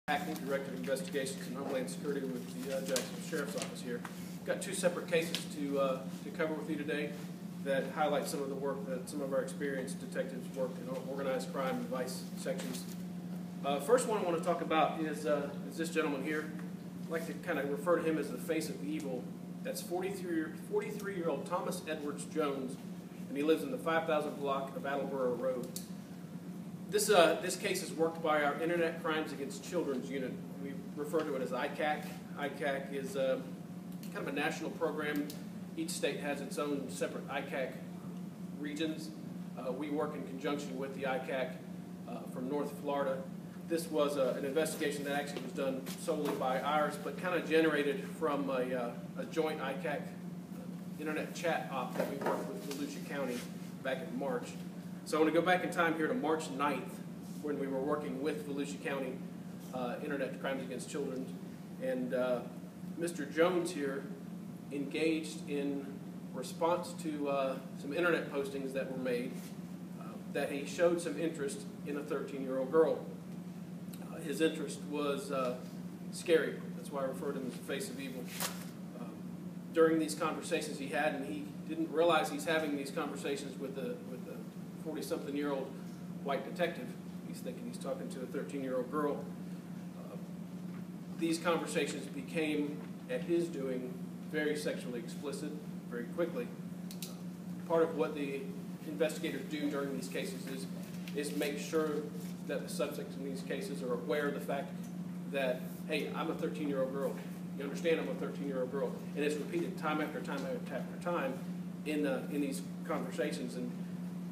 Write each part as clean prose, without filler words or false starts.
Acting Director of Investigations and Homeland Security with the Jacksonville Sheriff's Office here. Got two separate cases to cover with you today that highlight some of the work that some of our experienced detectives work in organized crime and vice sections. First one I want to talk about is this gentleman here. I'd like to kind of refer to him as the face of evil. That's 43-year-old Thomas Edwards Jones, and he lives in the 5000 block of Attleboro Road. This case is worked by our Internet Crimes Against Children's Unit. We refer to it as ICAC. ICAC is kind of a national program. Each state has its own separate ICAC regions. We work in conjunction with the ICAC from North Florida. This was an investigation that actually was done solely by ours, but kind of generated from a joint ICAC internet chat op that we worked with Volusia County back in March. So I want to go back in time here to March 9th when we were working with Volusia County Internet Crimes Against Children. And Mr. Jones here engaged in response to some internet postings that were made that he showed some interest in a 13-year-old girl. His interest was scary. That's why I referred to him as the face of evil. During these conversations he had, and he didn't realize he's having these conversations with the 40-something-year-old white detective. He's thinking he's talking to a 13-year-old girl. These conversations became, at his doing, very sexually explicit very quickly. Part of what the investigators do during these cases is make sure that the subjects in these cases are aware of the fact that, hey, I'm a 13-year-old girl. You understand I'm a 13-year-old girl. And it's repeated time after time after time in these conversations. And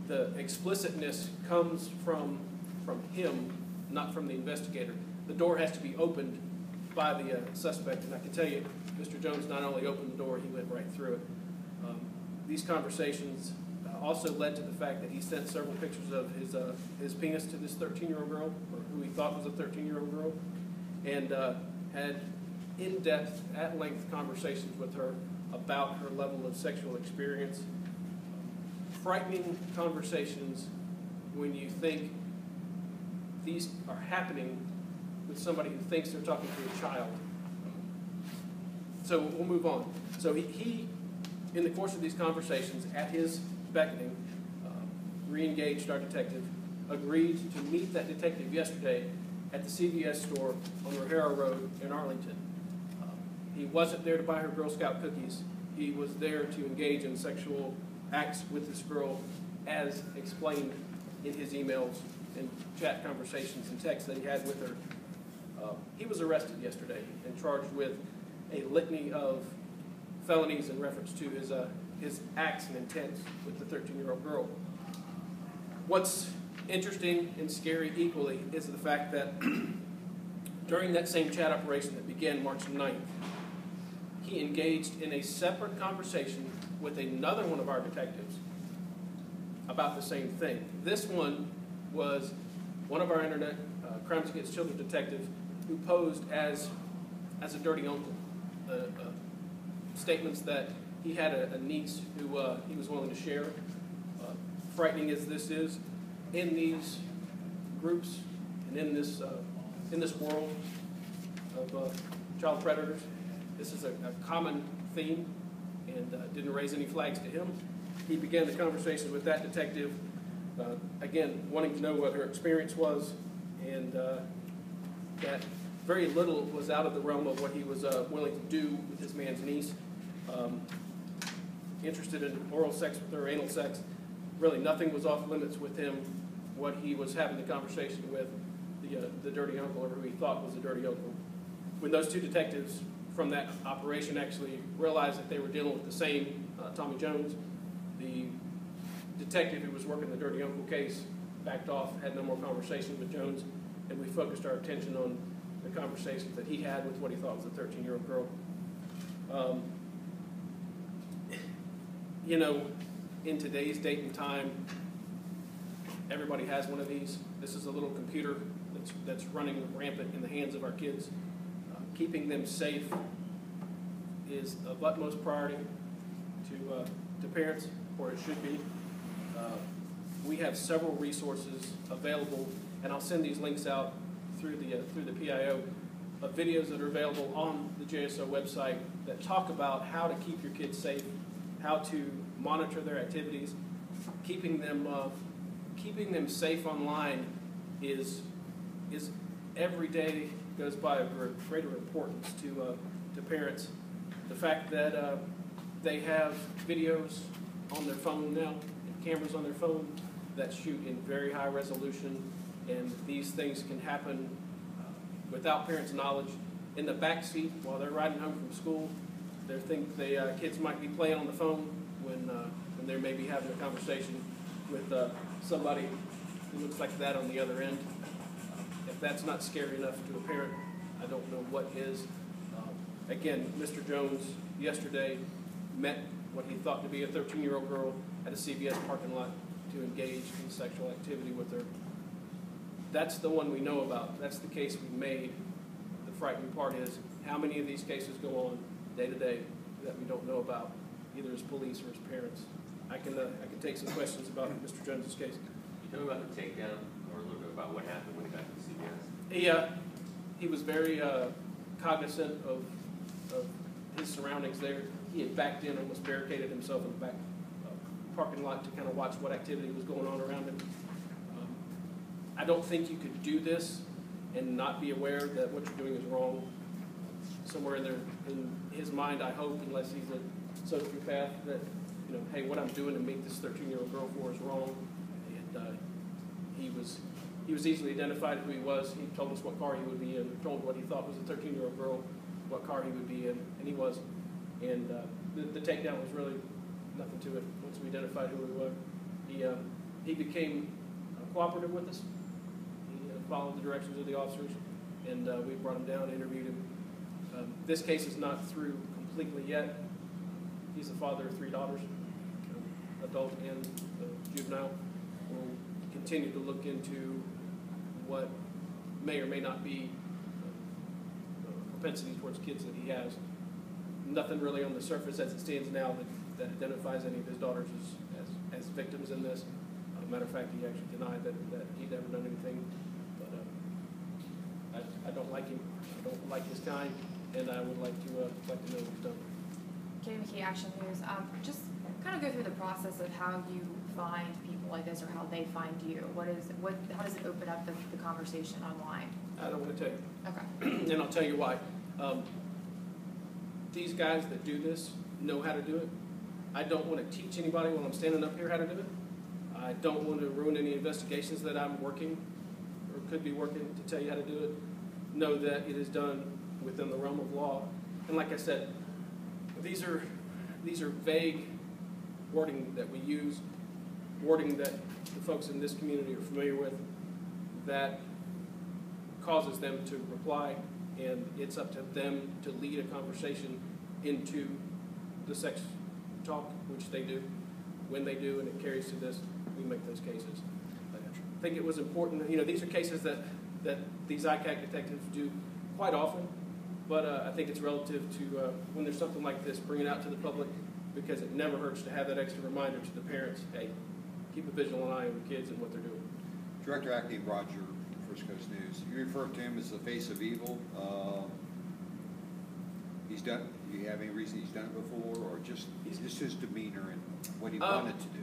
the explicitness comes from him, not from the investigator. The door has to be opened by the suspect, and I can tell you, Mr. Jones not only opened the door, he went right through it. These conversations also led to the fact that he sent several pictures of his penis to this 13-year-old girl, or who he thought was a 13-year-old girl, and had in-depth, at-length conversations with her about her level of sexual experience. Frightening conversations when you think these are happening with somebody who thinks they're talking to a child. So we'll move on. So he in the course of these conversations, at his beckoning, re-engaged our detective, agreed to meet that detective yesterday at the CVS store on O'Hara Road in Arlington. He wasn't there to buy her Girl Scout cookies. He was there to engage in sexual acts with this girl as explained in his emails and chat conversations and texts that he had with her. He was arrested yesterday and charged with a litany of felonies in reference to his acts and intents with the 13-year-old girl. What's interesting and scary equally is the fact that during that same chat operation that began March 9th, he engaged in a separate conversation with another one of our detectives about the same thing. This one was one of our Internet Crimes Against Children detectives who posed as a dirty uncle. Statements that he had a niece who he was willing to share. Frightening as this is, in these groups and in this world of child predators, this is a common theme, and didn't raise any flags to him. He began the conversation with that detective, again, wanting to know what her experience was, and that very little was out of the realm of what he was willing to do with this man's niece. Interested in oral sex with her, anal sex. Really nothing was off limits with him. What he was having the conversation with the dirty uncle, or who he thought was a dirty uncle. When those two detectives from that operation actually realized that they were dealing with the same Tommy Jones, the detective who was working the dirty uncle case backed off, had no more conversation with Jones, and we focused our attention on the conversations that he had with what he thought was a 13-year-old girl. You know, in today's date and time, everybody has one of these. This is a little computer that's running rampant in the hands of our kids. Keeping them safe is of utmost priority to parents, or it should be. We have several resources available, and I'll send these links out through the PIO of videos that are available on the JSO website that talk about how to keep your kids safe, how to monitor their activities. Keeping them safe online is every day goes by of greater importance to parents. The fact that they have videos on their phone now, cameras on their phone that shoot in very high resolution, and these things can happen without parents' knowledge. In the back seat while they're riding home from school, kids might be playing on the phone when they may be having a conversation with somebody who looks like that on the other end. If that's not scary enough to a parent, I don't know what is. Again, Mr. Jones yesterday met what he thought to be a 13-year-old girl at a CVS parking lot to engage in sexual activity with her. That's the one we know about. That's the case we made. The frightening part is how many of these cases go on day to day that we don't know about, either as police or as parents. I can take some questions about Mr. Jones's case. You tell me about the takedown, or a little bit about what happened when he got to CVS. He was very cognizant of his surroundings there. He had backed in, almost barricaded himself in the back parking lot to kind of watch what activity was going on around him. I don't think you could do this and not be aware that what you're doing is wrong. Somewhere in his mind, I hope, unless he's a sociopath, that hey, what I'm doing to meet this 13-year-old girl for is wrong. And he was easily identified who he was. He told us what car he would be in, told what he thought was a 13-year-old girl, what car he would be in, and he was. And the takedown was really nothing to it. Once we identified who he was, he became cooperative with us. He followed the directions of the officers, and we brought him down, interviewed him. This case is not through completely yet. He's the father of 3 daughters, adult and juvenile. We'll continue to look into what may or may not be propensity towards kids that he has. Nothing really on the surface as it stands now that identifies any of his daughters as victims in this. Matter of fact, he actually denied that he'd ever done anything. But I don't like him. I don't like his kind, and I would like to know what he's done. KMK Action News. Just kind of go through the process of how you find people like this, or how they find you. How does it open up the conversation online? I don't want to tell you. Okay. And I'll tell you why. These guys that do this know how to do it. I don't want to teach anybody while I'm standing up here how to do it. I don't want to ruin any investigations that I'm working or could be working to tell you how to do it. Know that it is done within the realm of law. And like I said, these are vague wording that we use, wording that the folks in this community are familiar with, that causes them to reply, and it's up to them to lead a conversation into the sex talk, which they do. When they do, and it carries to this, we make those cases. I think it was important. These are cases that these ICAC detectives do quite often, but I think it's relative to when there's something like this, bring it out to the public, because it never hurts to have that extra reminder to the parents, hey, keep a vigilant eye on your kids and what they're doing. Director Acting Roger, First Coast News. You refer to him as the face of evil. Do you have any reason he's done it before, or just his demeanor and what he wanted to do?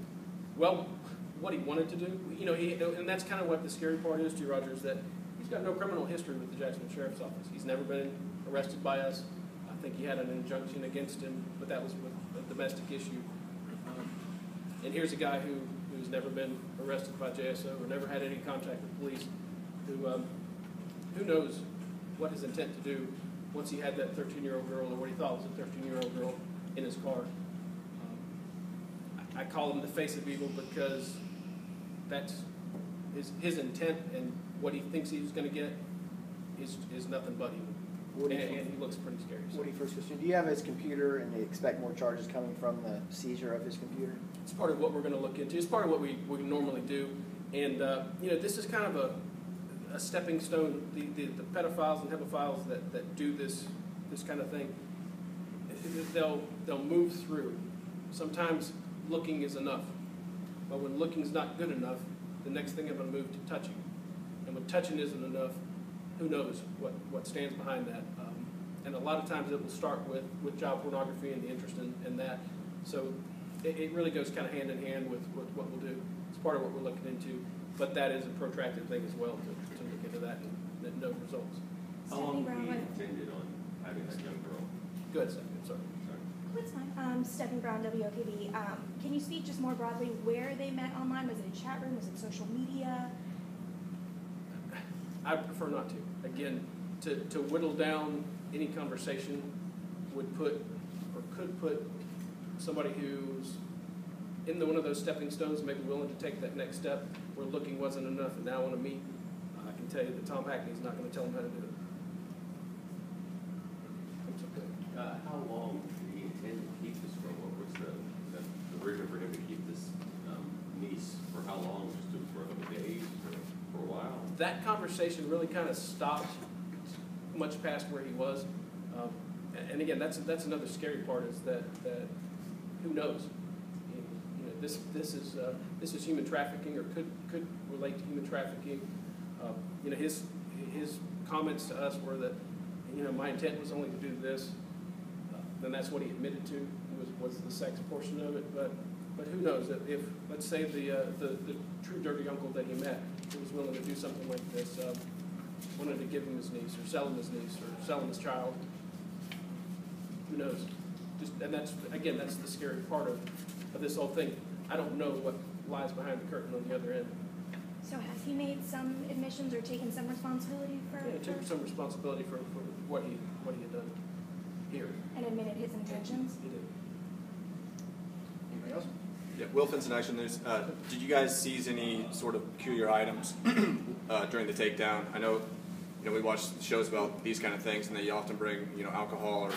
Well, what he wanted to do, and that's kind of what the scary part is to Roger, is that he's got no criminal history with the Jacksonville Sheriff's Office. He's never been arrested by us. I think he had an injunction against him, but that was with a domestic issue. And here's a guy who's never been arrested by JSO or never had any contact with police, who knows what his intent to do once he had that 13-year-old girl, or what he thought was a 13-year-old girl, in his car. I call him the face of evil because that's his intent, and what he thinks he's going to get is nothing but evil. And he looks pretty scary. So. What do you first question? Do you have his computer, and they expect more charges coming from the seizure of his computer? It's part of what we're going to look into. It's part of what we normally do. And, this is kind of a stepping stone. The pedophiles and hebophiles that do this kind of thing, they'll move through. Sometimes looking is enough. But when looking is not good enough, the next thing I'm going to move to touching. And when touching isn't enough, who knows what stands behind that. And a lot of times it will start with child pornography and the interest in that. So it really goes kind of hand in hand with what we'll do. It's part of what we're looking into, but that is a protracted thing as well to look into that and no results. How long Stephanie have Brown, you what- intended on having that young girl? Go ahead, Stephanie, I'm sorry. Sorry. What's fine. Stephanie Brown, WOKB. Can you speak just more broadly where they met online? Was it a chat room? Was it social media? I prefer not to. Again, to whittle down any conversation would put, or could put, somebody who's in one of those stepping stones, maybe willing to take that next step, where looking wasn't enough and now want to meet. I can tell you that Tom Hackney's not going to tell him how to do it. It's okay. How long did he intend to keep this girl? What was the reason for him to keep this niece for how long? Just for a couple of days or for a while? That conversation really kind of stopped much past where he was. And again, that's another scary part is that who knows? You know, this is human trafficking or could relate to human trafficking. You know, his comments to us were that, you know, my intent was only to do this. Then that's what he admitted to was the sex portion of it. But who knows if let's say the true dirty uncle that he met who was willing to do something like this wanted to give him his niece or sell him his niece or sell him his child. Who knows? And that's the scary part of this whole thing. I don't know what lies behind the curtain on the other end. So has he made some admissions or taken some responsibility for? Yeah, he took some responsibility for what he had done here. And admitted his intentions? He did. Anybody else? Yeah, Will Finson, Action News. Did you guys seize any sort of peculiar items during the takedown? I know, we watch shows about these kind of things, and they often bring, alcohol or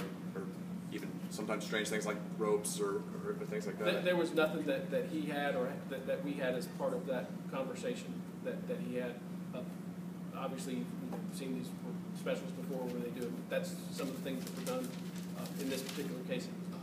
even sometimes strange things like ropes or things like that. There was nothing that he had or that we had as part of that conversation that he had. Obviously, you've seen these specials before where they do it. That's some of the things that were done in this particular case. It was